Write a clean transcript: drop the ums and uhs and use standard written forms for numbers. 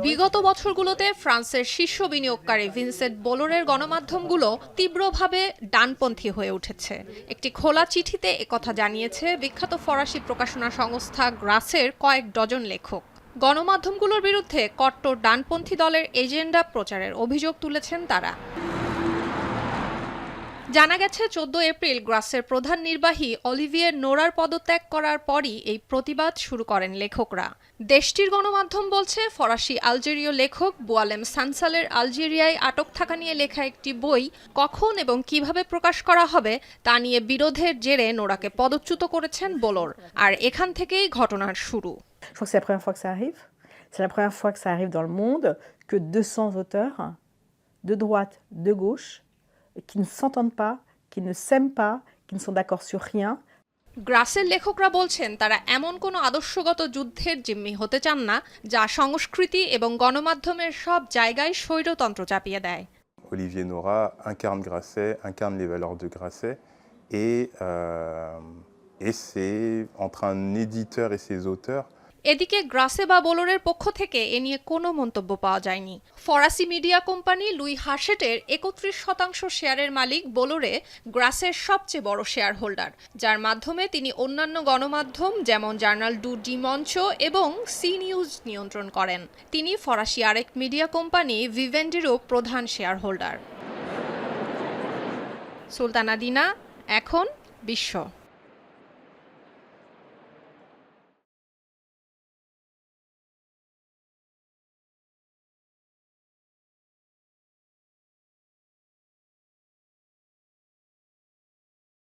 বিগত বছরগুলোতে ফ্রান্সের শীর্ষ বিনিয়োগকারী ভিনসেন্ট বোলরের গণমাধ্যমগুলো তীব্রভাবে ডানপন্থী হয়ে উঠেছে। একটি খোলা চিঠিতে একথা জানিয়েছে বিখ্যাত ফরাসি প্রকাশনা সংস্থা গ্রাসের কয়েক ডজন লেখক। গণমাধ্যমগুলোর বিরুদ্ধে কট্টর ডানপন্থী দলের এজেন্ডা প্রচারের অভিযোগ তুলেছেন তারা। জানা গেছে 14 এপ্রিল গ্রাসের প্রধান নির্বাহী অলিভিয়ে নোরার পদত্যাগ করার পরই এই প্রতিবাদ শুরু করেন লেখকরা। দেশটির গণমাধ্যম বলছে, ফরাসি আলজেরীয় লেখক বুয়ালেম সানসালের আলজেরিয়ায় আটক থাকা নিয়ে লেখা একটি বই কখন এবং কিভাবে প্রকাশ করা হবে তা নিয়ে বিরোধের জেরে নোরাকে পদচ্যুত করেছেন বোলর। আর এখান থেকেই ঘটনার শুরু। Je crois que c'est la première fois que ça arrive. C'est la première fois que ça arrive dans le monde que 200 auteurs, de droite, de gauche, qui ne s'entendent pas, qui ne s'aiment pas, qui ne sont d'accord sur rien. গ্রাসের লেখকরা বলছেন, তারা এমন কোনো আদর্শগত যুদ্ধের জিম্মি হতে চান না যা সংস্কৃতি এবং গণমাধ্যমের সব জায়গায় স্বৈরতন্ত্র চাপিয়ে দেয়। Olivier Nora incarne Grasset, incarne les valeurs de Grasset, et c'est entre un éditeur et ses auteurs. এদিকে গ্রাসে বা বোলরের পক্ষ থেকে এ নিয়ে কোনো মন্তব্য পাওয়া যায়নি। ফরাসি মিডিয়া কোম্পানি লুই হার্শেটের 31% শেয়ারের মালিক বোলরে গ্রাসের সবচেয়ে বড় শেয়ার হোল্ডার, যার মাধ্যমে তিনি অন্যান্য গণমাধ্যম যেমন জার্নাল ডু ডিমঞ্চো এবং সি নিউজ নিয়ন্ত্রণ করেন। তিনি ফরাসি আরেক মিডিয়া কোম্পানি ভিভেন্ডিরও প্রধান শেয়ার হোল্ডার। সুলতানা দিনা, এখন বিশ্ব।